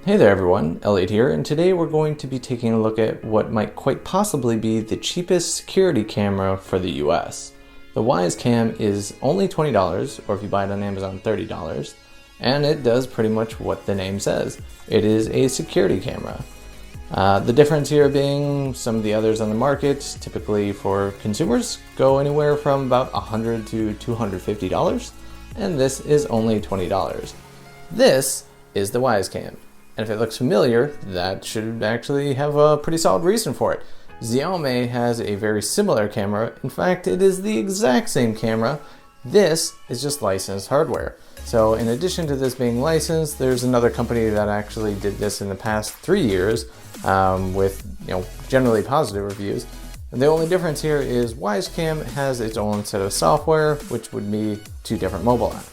Hey there everyone, Elliot here, and today we're going to be taking a look at what might quite possibly be the cheapest security camera for the US. The WyzeCam is only $20, or if you buy it on Amazon, $30, and it does pretty much what the name says. It is a security camera. The difference here being some of the others on the market, typically for consumers, go anywhere from about $100 to $250, and this is only $20. This is the WyzeCam. And if it looks familiar, that should actually have a pretty solid reason for it. Xiaomi has a very similar camera. In fact, it is the exact same camera. This is just licensed hardware. So in addition to this being licensed, there's another company that actually did this in the past 3 years with generally positive reviews. And the only difference here is WyzeCam has its own set of software, which would be 2 different mobile apps.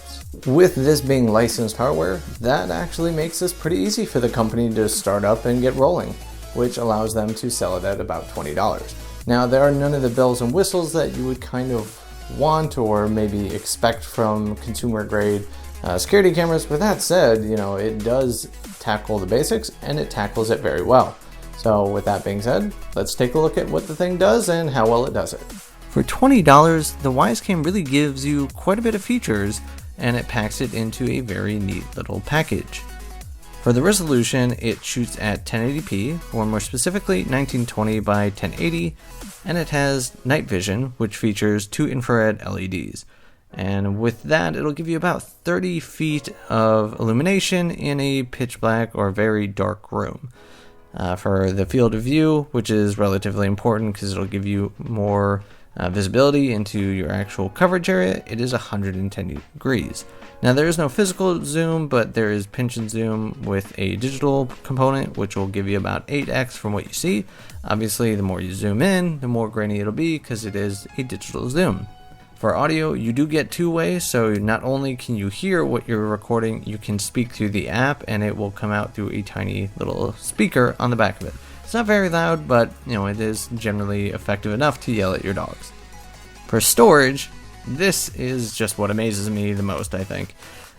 With this being licensed hardware, that actually makes this pretty easy for the company to start up and get rolling, which allows them to sell it at about $20. Now, there are none of the bells and whistles that you would kind of want or maybe expect from consumer grade security cameras. With that said, it does tackle the basics and it tackles it very well. So with that being said, let's take a look at what the thing does and how well it does it. For $20, the WyzeCam really gives you quite a bit of features, and it packs it into a very neat little package. For the resolution, it shoots at 1080p, or more specifically 1920 by 1080, and it has night vision, which features 2 infrared LEDs. And with that, it'll give you about 30 feet of illumination in a pitch black or very dark room. For the field of view, which is relatively important because it'll give you more visibility into your actual coverage area, it is 110 degrees. Now, there is no physical zoom, but there is pinch and zoom with a digital component, which will give you about 8x from what you see. Obviously, the more you zoom in, the more grainy it'll be because it is a digital zoom. For audio, you do get 2-way, so not only can you hear what you're recording, you can speak through the app and it will come out through a tiny little speaker on the back of it. It's not very loud, but it is generally effective enough to yell at your dogs. For storage, this is just what amazes me the most, I think.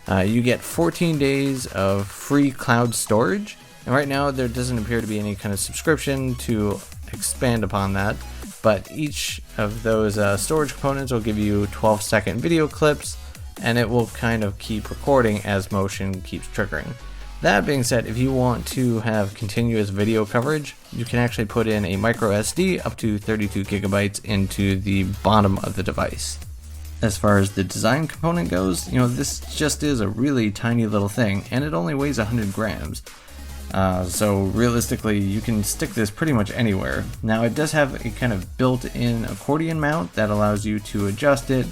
You get 14 days of free cloud storage, and right now there doesn't appear to be any kind of subscription to expand upon that, but each of those storage components will give you 12-second video clips, and it will kind of keep recording as motion keeps triggering. That being said, if you want to have continuous video coverage, you can actually put in a micro SD up to 32 gigabytes into the bottom of the device. As far as the design component goes, this just is a really tiny little thing, and it only weighs 100 grams. So realistically, you can stick this pretty much anywhere. Now, it does have a kind of built-in accordion mount that allows you to adjust it.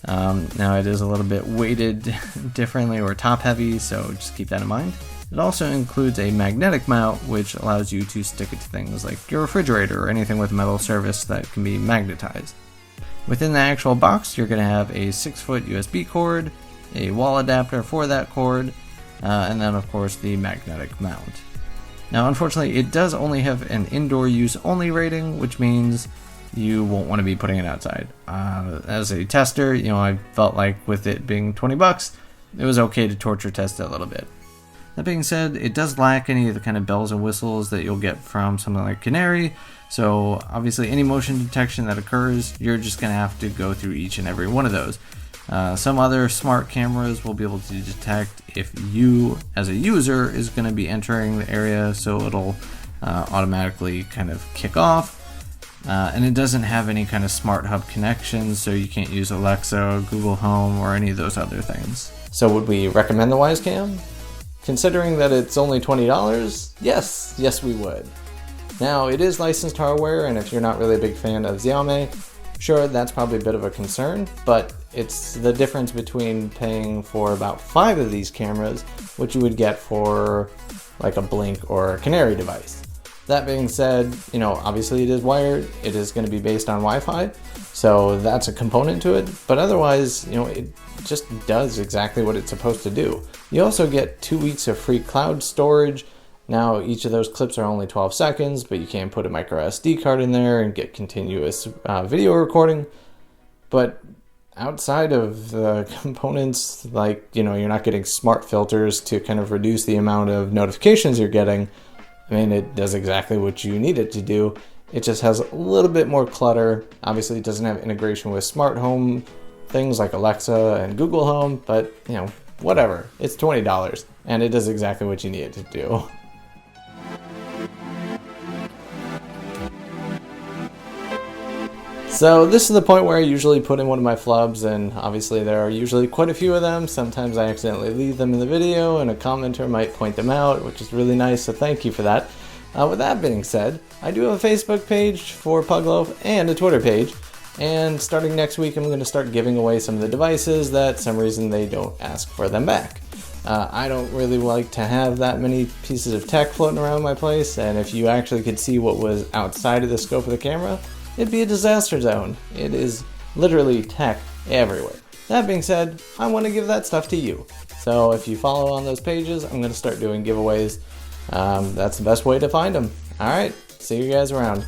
Now, it is a little bit weighted differently or top-heavy, so just keep that in mind. It also includes a magnetic mount, which allows you to stick it to things like your refrigerator or anything with metal surface that can be magnetized. Within the actual box, you're going to have a 6-foot USB cord, a wall adapter for that cord, and then of course the magnetic mount. Now, unfortunately, it does only have an indoor use only rating, which means you won't want to be putting it outside. As a tester, I felt like with it being $20, it was okay to torture test it a little bit. That being said, it does lack any of the kind of bells and whistles that you'll get from something like Canary, so obviously any motion detection that occurs, you're just going to have to go through each and every one of those. Some other smart cameras will be able to detect if you, as a user, is going to be entering the area, so it'll automatically kind of kick off. And it doesn't have any kind of smart hub connections, so you can't use Alexa, Google Home, or any of those other things. So would we recommend the WyzeCam? Considering that it's only $20, yes we would. Now, it is licensed hardware, and if you're not really a big fan of Xiaomi, sure, that's probably a bit of a concern, but it's the difference between paying for about 5 of these cameras, which you would get for like a Blink or a Canary device. That being said, obviously it is wired, it is going to be based on Wi-Fi, so that's a component to it, but otherwise, it just does exactly what it's supposed to do. You also get 2 weeks of free cloud storage. Now, each of those clips are only 12 seconds, but you can put a micro SD card in there and get continuous video recording. But outside of the components, like, you know, you're not getting smart filters to kind of reduce the amount of notifications you're getting. I mean, it does exactly what you need it to do. It just has a little bit more clutter. Obviously, it doesn't have integration with smart home things like Alexa and Google Home, but, you know, whatever. It's $20, and it does exactly what you need it to do. So this is the point where I usually put in one of my flubs, and obviously there are usually quite a few of them. Sometimes I accidentally leave them in the video and a commenter might point them out, which is really nice, so thank you for that. With that being said, I do have a Facebook page for Pugloaf and a Twitter page, and starting next week I'm going to start giving away some of the devices that some reason they don't ask for them back. I don't really like to have that many pieces of tech floating around my place, and if you actually could see what was outside of the scope of the camera, it'd be a disaster zone. It is literally tech everywhere. That being said, I want to give that stuff to you. So if you follow on those pages, I'm going to start doing giveaways. That's the best way to find them. Alright, see you guys around.